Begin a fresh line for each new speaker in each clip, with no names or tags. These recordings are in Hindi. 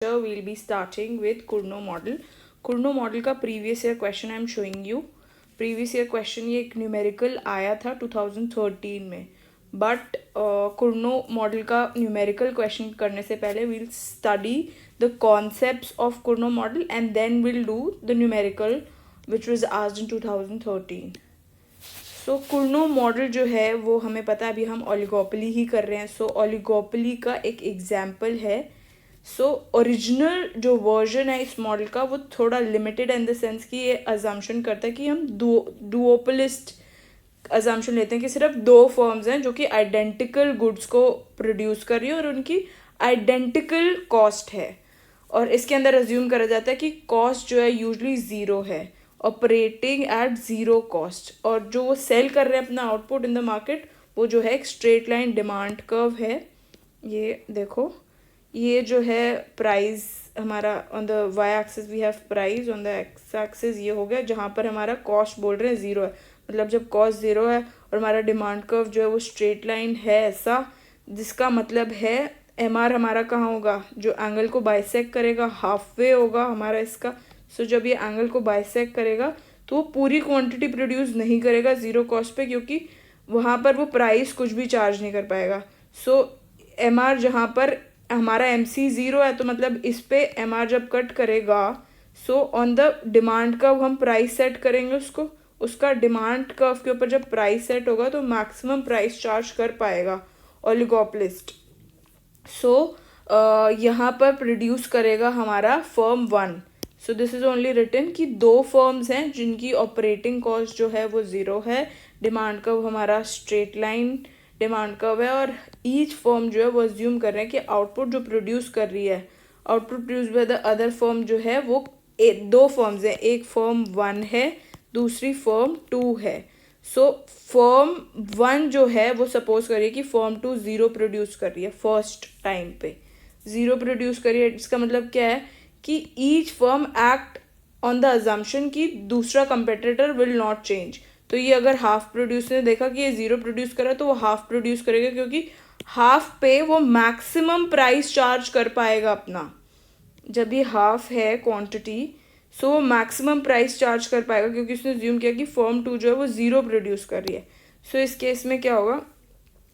we'll be starting with Cournot model. Cournot model का previous year question I am showing you. Previous year question ये एक numerical आया था 2013 में, but Cournot model का numerical question करने से पहले we'll study the concepts of Cournot model and then we'll do the numerical which was asked in 2013. So Cournot model जो है वो हमें पता है, अभी हम ओलिगोपोली ही कर रहे हैं. सो ओलिगोपोली का एक एग्जाम्पल है. सो ओरिजिनल जो वर्जन है इस मॉडल का वो थोड़ा लिमिटेड इन द सेंस कि ये अजम्पशन करता है कि हम डुओपोलिस्ट अजम्पशन लेते हैं कि सिर्फ दो फर्म्स हैं जो कि आइडेंटिकल गुड्स को प्रोड्यूस कर रही है और उनकी आइडेंटिकल कॉस्ट है. और इसके अंदर अज्यूम करा जाता है कि कॉस्ट जो है यूजली ज़ीरो है, ऑपरेटिंग एट ज़ीरो कॉस्ट. और जो वो सेल कर रहे हैं अपना आउटपुट इन द मार्केट वो जो है एक स्ट्रेट लाइन डिमांड कर्व है. ये देखो, ये जो है प्राइस हमारा on the Y axis we have price, on the X axis ये हो गया जहाँ पर हमारा कॉस्ट बोल रहे हैं ज़ीरो है. मतलब जब कॉस्ट ज़ीरो है और हमारा डिमांड कर्व जो है वो स्ट्रेट लाइन है ऐसा, जिसका मतलब है एम आर हमारा कहाँ होगा, जो एंगल को बाइसेक्ट करेगा हाफ वे होगा हमारा इसका. सो जब ये एंगल को बाइसेक्ट करेगा तो वो पूरी क्वांटिटी प्रोड्यूस नहीं करेगा ज़ीरो कॉस्ट पे, क्योंकि वहाँ पर वो प्राइस कुछ भी चार्ज नहीं कर पाएगा. सो एम आर जहाँ पर हमारा एम सी ज़ीरो है तो मतलब इस पे एम आर जब कट करेगा so on the demand curve हम प्राइस सेट करेंगे उसको. उसका डिमांड कर्व के ऊपर जब प्राइस सेट होगा तो मैक्सिमम प्राइस चार्ज कर पाएगा ओलिगोपोलिस्ट. सो यहाँ पर प्रोड्यूस करेगा हमारा firm one. So this is only written कि दो फर्म्स हैं जिनकी ऑपरेटिंग कॉस्ट जो है वो ज़ीरो है, डिमांड कर्व हमारा स्ट्रेट लाइन डिमांड कर्व है, और ईच फर्म जो है वो अज्यूम कर रहे हैं कि आउटपुट जो प्रोड्यूस कर रही है, output produce by the other firm जो है वो दो फर्म्स हैं, एक फर्म वन है दूसरी फर्म टू है. सो फर्म वन जो है वो सपोज करिए कि फर्म टू ज़ीरो प्रोड्यूस कर रही है, फर्स्ट टाइम पे ज़ीरो प्रोड्यूस कर रही है. इसका मतलब क्या है कि each firm act on the assumption कि दूसरा कंपेटिटर विल नॉट चेंज. तो ये अगर हाफ प्रोड्यूस ने देखा कि ये ज़ीरो प्रोड्यूस कर रहा है तो वो हाफ प्रोड्यूस करेगा, क्योंकि हाफ पे वो मैक्सिमम प्राइस चार्ज कर पाएगा अपना. जब ये हाफ है क्वांटिटी सो वो मैक्सिमम प्राइस चार्ज कर पाएगा क्योंकि उसने अज्यूम किया कि फर्म टू जो है वो ज़ीरो प्रोड्यूस कर रही है. सो इस केस में क्या होगा,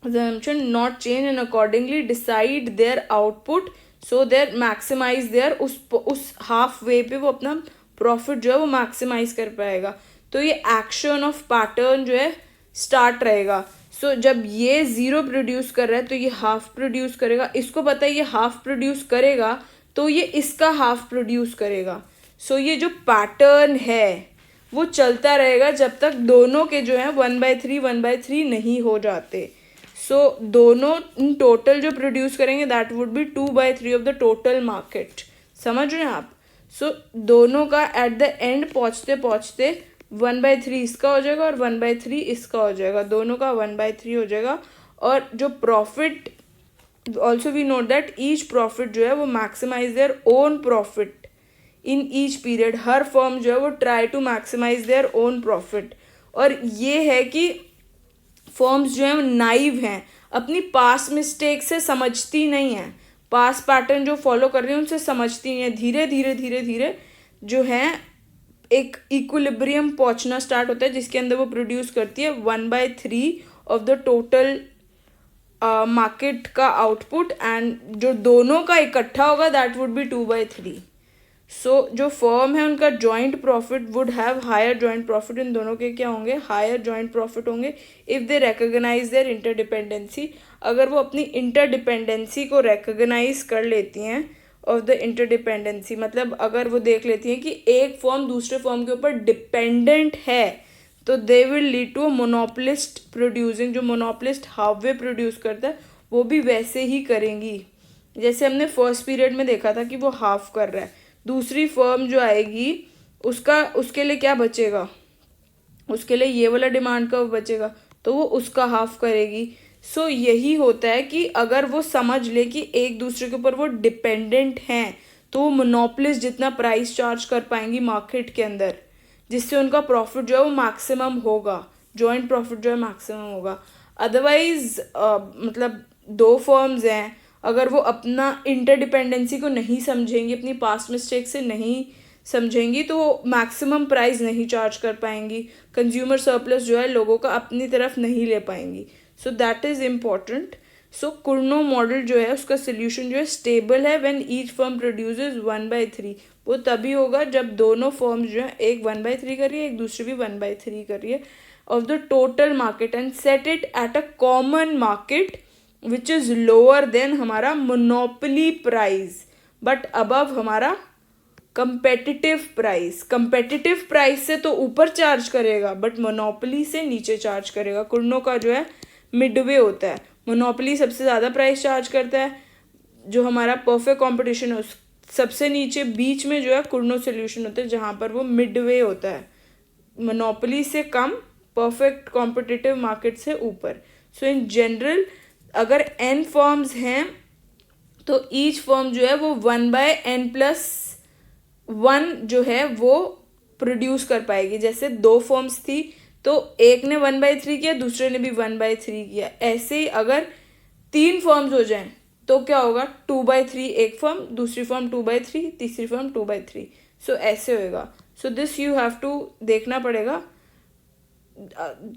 assumption not change and accordingly decide their output so their maximize their उस हाफ वे पे वो अपना प्रॉफिट जो है वो मैक्सिमाइज कर पाएगा. तो ये एक्शन ऑफ पैटर्न जो है स्टार्ट रहेगा. सो जब ये ज़ीरो प्रोड्यूस कर रहा है तो ये हाफ प्रोड्यूस करेगा, इसको पता है ये हाफ प्रोड्यूस करेगा तो ये इसका हाफ प्रोड्यूस करेगा. सो ये जो पैटर्न है वो चलता रहेगा जब तक दोनों के जो है 1/3 नहीं हो जाते. सो दोनों टोटल जो प्रोड्यूस करेंगे that would be 2/3 of the total market. समझ रहे हैं आप. सो दोनों का एट द एंड पहुँचते पहुँचते 1/3 इसका हो जाएगा और 1/3 इसका हो जाएगा, दोनों का 1/3 हो जाएगा. और जो profit also we note that each profit जो है वो maximise their own profit in each period. हर फर्म जो है वो try to maximise their own profit. और ये है कि फर्म्स जो हैं नाइव हैं, अपनी पास मिस्टेक से समझती नहीं हैं, पास पैटर्न जो फॉलो कर रही हैं उनसे समझती नहीं है. धीरे धीरे धीरे धीरे जो है एक इक्विलिब्रियम पहुंचना स्टार्ट होता है जिसके अंदर वो प्रोड्यूस करती है 1/3 ऑफ द टोटल मार्केट का आउटपुट, एंड जो दोनों का इकट्ठा होगा दैट वुड बी 2/3. सो जो फर्म है उनका joint profit would have higher joint profit. इन दोनों के क्या होंगे, हायर जॉइंट प्रॉफिट होंगे if they recognise their interdependency. अगर वो अपनी इंटरडिपेंडेंसी को रिकॉग्नाइज कर लेती हैं ऑफ द इंटरडिपेंडेंसी, मतलब अगर वो देख लेती हैं कि एक फर्म दूसरे फर्म के ऊपर डिपेंडेंट है तो they will lead to a monopolist producing. जो मोनोपोलिस्ट हाफ वे प्रोड्यूस करता है वो भी वैसे ही करेंगी जैसे हमने फर्स्ट पीरियड में देखा था कि वो हाफ कर रहा है. दूसरी फर्म जो आएगी उसके लिए क्या बचेगा, उसके लिए ये वाला डिमांड कर्व बचेगा तो वो उसका हाफ करेगी. सो यही होता है कि अगर वो समझ ले कि एक दूसरे के ऊपर वो डिपेंडेंट हैं तो वो मोनोपोलिस्ट जितना प्राइस चार्ज कर पाएंगी मार्केट के अंदर, जिससे उनका प्रॉफिट जो है वो मैक्सिमम होगा, जॉइंट प्रॉफिट जो है मैक्सिमम होगा. अदरवाइज मतलब दो फर्म्स हैं, अगर वो अपना इंटरडिपेंडेंसी को नहीं समझेंगी, अपनी पास्ट मिस्टेक से नहीं समझेंगी, तो वो मैक्सिमम प्राइस नहीं चार्ज कर पाएंगी, कंज्यूमर सरप्लस जो है लोगों का अपनी तरफ नहीं ले पाएंगी. So that is important. So Cournot model जो है उसका सोल्यूशन जो है स्टेबल है व्हेन ईच फर्म प्रोड्यूसेस 1/3. वो तभी होगा जब दोनों फर्म्स जो है, एक 1/3 कर रही है, एक दूसरी भी 1/3 कर रही है of the total market, and set it at a common market which is lower than हमारा मोनोपोली प्राइस बट अबव हमारा कंपेटिटिव प्राइस. कंपेटिटिव प्राइस से तो ऊपर चार्ज करेगा बट मोनोपोली से नीचे चार्ज करेगा. कुर्नो का जो है मिडवे होता है. मोनोपोली सबसे ज़्यादा प्राइस चार्ज करता है, जो हमारा परफेक्ट कंपटीशन है उस सबसे नीचे बीच में जो है कुर्नो सोल्यूशन होता है, जहाँ पर वो मिडवे होता है, मोनोपोली से कम, परफेक्ट कॉम्पिटिटिव मार्केट से ऊपर. सो इन जनरल अगर n फर्म्स हैं तो ईच फर्म जो है वो 1/n+1 जो है वो प्रोड्यूस कर पाएगी. जैसे 2 फर्म्स थी तो एक ने 1/3 किया, दूसरे ने भी 1/3 किया. ऐसे ही अगर 3 फर्म्स हो जाएं तो क्या होगा, 2/3 एक फर्म, दूसरी फर्म 2/3, तीसरी फर्म 2/3. सो ऐसे होएगा. So this you have to देखना पड़ेगा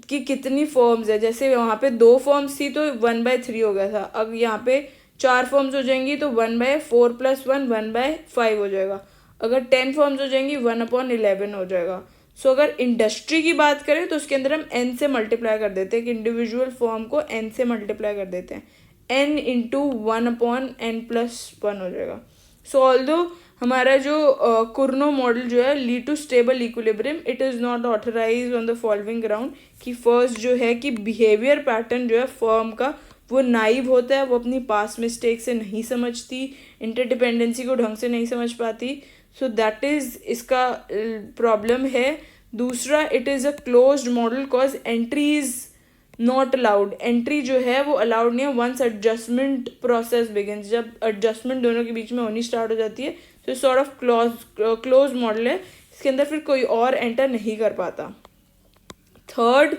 कि कितनी फर्म्स है. जैसे वहाँ पे 2 फर्म्स थी तो 1/3 हो गया था. अब यहाँ पे 4 फर्म्स हो जाएंगी तो 1/4 + 1 1/5 हो जाएगा. अगर 10 फर्म्स हो जाएंगी 1/11 हो जाएगा. सो अगर इंडस्ट्री की बात करें तो उसके अंदर हम n से मल्टीप्लाई कर देते हैं, कि इंडिविजुअल फर्म को n से मल्टीप्लाई कर देते हैं, n × 1/n+1 हो जाएगा. सो ऑल्दो हमारा जो कुर्नो मॉडल जो है lead to stable equilibrium, it is not authorise on the following ground. कि फर्स्ट जो है कि बिहेवियर पैटर्न जो है फर्म का वो नाइव होता है, वो अपनी पास्ट मिस्टेक से नहीं समझती, इंटरडिपेंडेंसी को ढंग से नहीं समझ पाती. सो दैट इज़ इसका प्रॉब्लम है. दूसरा, it is a closed model cause entry is not allowed. Entry जो है वो अलाउड नहीं है वंस एडजस्टमेंट प्रोसेस बिगिंस. जब एडजस्टमेंट दोनों के बीच में होनी स्टार्ट हो जाती है तो सॉर्ट ऑफ क्लोज मॉडल है, इसके अंदर फिर कोई और एंटर नहीं कर पाता. थर्ड,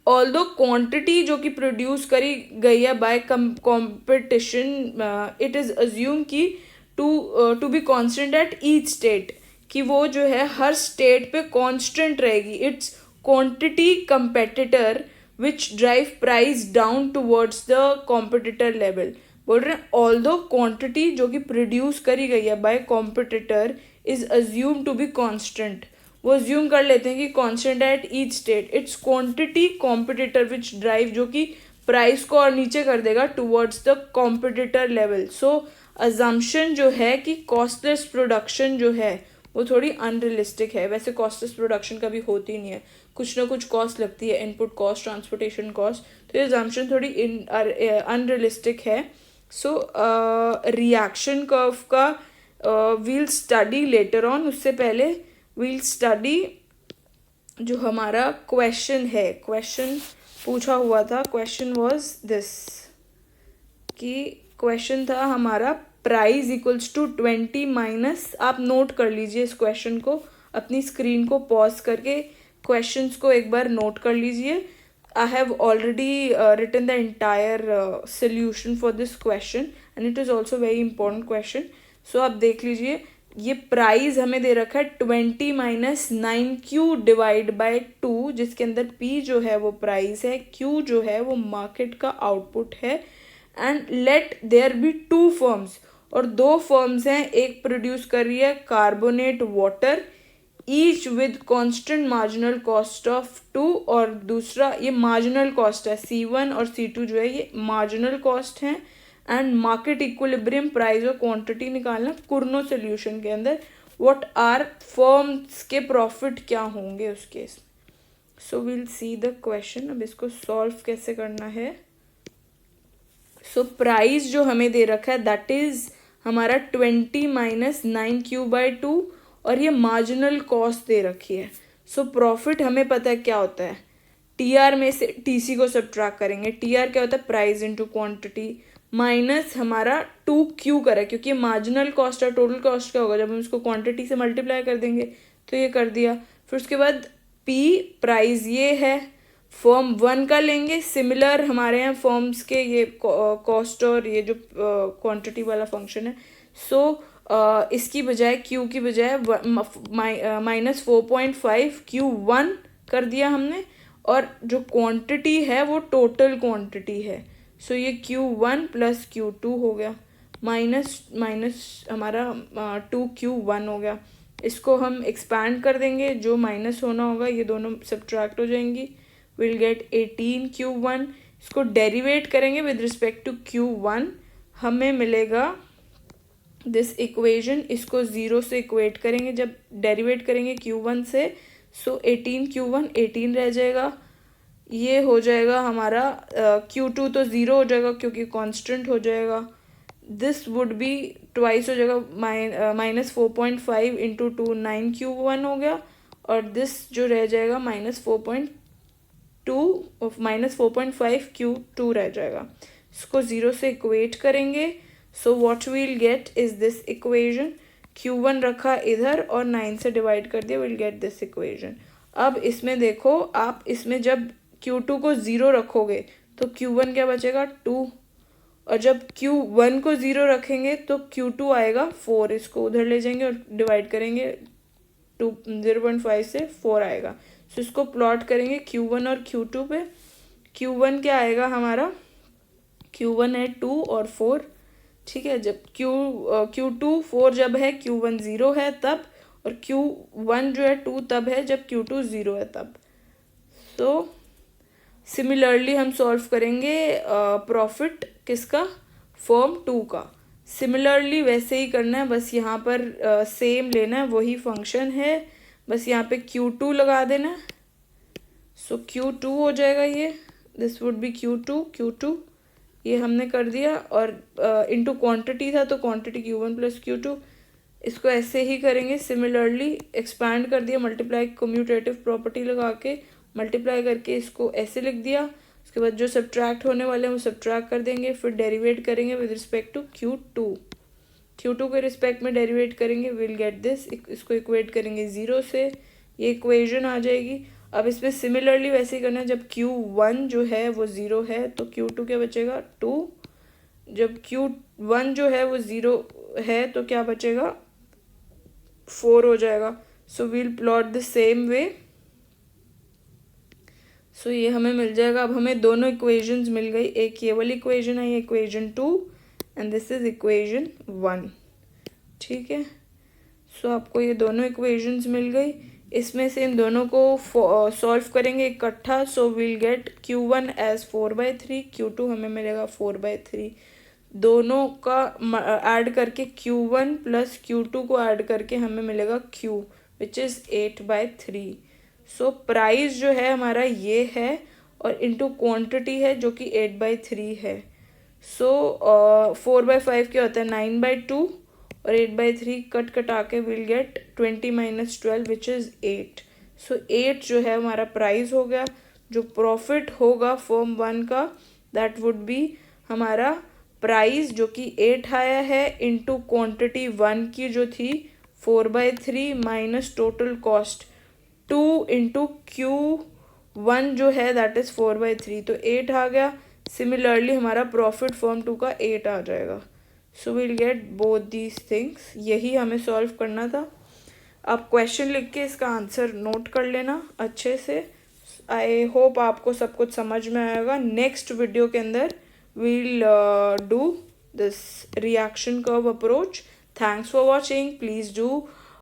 ऑल्दो क्वांटिटी जो कि प्रोड्यूस करी गई है by competition, it is assume कि to be constant at each state, कि वो जो है हर स्टेट पे कॉन्स्टेंट रहेगी. It's quantity competitor which drive price down towards the competitor level. बोल रहे हैं ऑल्दो क्वांटिटी जो कि प्रोड्यूस करी गई है by competitor is assume to be constant. वो अज्यूम कर लेते हैं कि constant at each state. Its quantity competitor which drive जो कि प्राइस को और नीचे कर देगा towards the competitor level. So assumption जो है कि कॉस्टलेस प्रोडक्शन जो है वो थोड़ी अनरियलिस्टिक है. वैसे कॉस्टलेस प्रोडक्शन कभी होती नहीं है, कुछ ना कुछ कॉस्ट लगती है, इनपुट कॉस्ट, ट्रांसपोर्टेशन कॉस्ट. तो ये अजम्पशन थोड़ी अनरियलिस्टिक है. सो रिएक्शन कर्व का वील स्टडी लेटर ऑन. उससे पहले वील स्टडी जो हमारा क्वेश्चन है, क्वेश्चन पूछा हुआ था. क्वेश्चन वाज दिस, कि क्वेश्चन था हमारा प्राइस इक्वल्स टू 20 माइनस. आप नोट कर लीजिए इस क्वेश्चन को, अपनी स्क्रीन को पॉज करके क्वेश्चंस को एक बार नोट कर लीजिए. I have already written the entire solution for this question and it is also very important question. So आप देख लीजिए, ये प्राइस हमें दे रखा है 20 - 9Q डिवाइड बाय 2, जिसके अंदर P जो है वो प्राइस है, Q जो है वो मार्केट का आउटपुट है. And let there be 2 firms, और 2 फर्म्स हैं, एक प्रोड्यूस कर रही है carbonate water each with constant marginal cost of 2, और दूसरा ये मार्जिनल कॉस्ट है, C1 और C2 जो है ये मार्जिनल कॉस्ट हैं. एंड मार्केट इक्विलिब्रियम प्राइस और क्वांटिटी निकालना कुर्नो सोल्यूशन के अंदर. व्हाट आर फर्म्स के प्रॉफिट क्या होंगे उस case. So will see the question. अब इसको सॉल्व कैसे करना है. सो प्राइस जो हमें दे रखा है दैट इज हमारा 20 - 9Q/2, और ये मार्जिनल कॉस्ट दे रखी है. सो प्रॉफिट हमें पता है क्या होता है, TR में से TC को सब्ट्रैक्ट करेंगे. TR क्या होता है, प्राइस इनटू क्वांटिटी, माइनस हमारा 2Q करें, क्योंकि मार्जिनल कॉस्ट और टोटल कॉस्ट क्या होगा जब हम इसको क्वांटिटी से मल्टीप्लाई कर देंगे. तो ये कर दिया. फिर उसके बाद P प्राइस ये है, फॉर्म 1 का लेंगे, सिमिलर हमारे यहाँ फॉर्म्स के ये कॉस्ट और ये जो क्वांटिटी वाला फंक्शन है। सो इसकी बजाय क्यू की बजाय -4.5 Q1 कर दिया हमने, और जो क्वांटिटी है वो टोटल क्वांटिटी है। सो ये Q1 प्लस Q2 हो गया, माइनस माइनस हमारा 2Q1 हो गया। इसको हम एक्सपैंड कर देंगे, जो माइनस होना होगा ये दोनों सब्ट्रैक्ट हो जाएंगी, विल गेट 18Q1। इसको डेरिवेट करेंगे विद रिस्पेक्ट टू Q1, हमें मिलेगा दिस इक्वेशन। इसको 0 से इक्वेट करेंगे जब डेरिवेट करेंगे Q1 से, सो 18Q1 18 रह जाएगा। ये हो जाएगा हमारा Q2 तो 0 हो जाएगा क्योंकि कांस्टेंट हो जाएगा। दिस वुड बी ट्वाइस हो जाएगा, -4.5 इंटू 2 9Q1 हो गया, और दिस जो रह जाएगा -4.5 Q2 रह जाएगा। इसको 0 से इक्वेट करेंगे, so what we'll get is this equation. Q1 रखा इधर और 9 से डिवाइड कर दिया, विल गेट दिस इक्वेशन। अब इसमें देखो, आप इसमें जब Q2 को 0 रखोगे तो Q1 क्या बचेगा 2, और जब Q1 को 0 रखेंगे तो Q2 आएगा 4। इसको उधर ले जाएंगे और डिवाइड करेंगे 0.5 से 4 आएगा। सो इसको प्लॉट करेंगे Q1 और Q2 पे। Q1 क्या आएगा हमारा, Q1 है 2 और 4, ठीक है। जब Q2 4 जब है, Q1 0 है तब, और Q1 जो है 2 तब है जब Q2 0 है तब। तो सिमिलरली हम सॉल्व करेंगे प्रॉफिट किसका, फॉर्म 2 का। सिमिलरली वैसे ही करना है, बस यहाँ पर सेम लेना है, वही फंक्शन है, बस यहाँ पे Q2 लगा देना है। सो Q2 हो जाएगा ये, दिस वुड बी Q2 ये हमने कर दिया, और इनटू क्वांटिटी था तो क्वांटिटी Q1 प्लस Q2। इसको ऐसे ही करेंगे, सिमिलरली एक्सपैंड कर दिया, मल्टीप्लाई कम्यूटेटिव प्रॉपर्टी लगा के मल्टीप्लाई करके इसको ऐसे लिख दिया। उसके बाद जो सब्ट्रैक्ट होने वाले हैं वो सब्ट्रैक्ट कर देंगे, फिर डेरिवेट करेंगे विद रिस्पेक्ट टू Q2 के रिस्पेक्ट में डेरिवेट करेंगे, विल गेट दिस। इसको इक्वेट करेंगे 0 से, ये इक्वेशन आ जाएगी। अब इसमें सिमिलरली वैसे ही करना है, जब Q1 जो है वो 0 है तो Q2 क्या बचेगा 2, जब Q1 जो है वो 0 है तो क्या बचेगा 4 हो जाएगा। So we'll plot the same way. So ये हमें मिल जाएगा। अब हमें दोनों इक्वेशंस मिल गई, एक ये वाली इक्वेशन है, ये equation 2, and this is equation 1, ठीक है। सो आपको ये दोनों इक्वेशंस मिल गई, इसमें से इन दोनों को सॉल्व करेंगे इकट्ठा। So will get Q1 as 4/3, Q2 हमें मिलेगा 4/3। दोनों का ऐड करके Q1 प्लस Q2 को ऐड करके हमें मिलेगा Q, which is 8/3। So price जो है हमारा ये है, और इनटू क्वांटिटी है जो कि 8/3 है। सो 4/5 क्या होता है 9/2, और 8/3 कट कटा के विल गेट 20 - 12 विच इज़ 8। सो 8 जो है हमारा प्राइस हो गया। जो प्रॉफिट होगा फॉर्म 1 का, दैट वुड बी हमारा प्राइस जो कि 8 आया है, इनटू क्वांटिटी 1 की जो थी 4/3 minus total cost 2 into Q1 जो है दैट इज़ 4/3, तो 8 आ गया। सिमिलरली हमारा प्रॉफिट फॉर्म 2 का 8 आ जाएगा। So will get both these things. यही हमें सॉल्व करना था। आप क्वेश्चन लिख के इसका आंसर नोट कर लेना अच्छे से। आई होप आपको सब कुछ समझ में आएगा। नेक्स्ट वीडियो के अंदर we'll do this reaction curve approach. Thanks for watching. Please do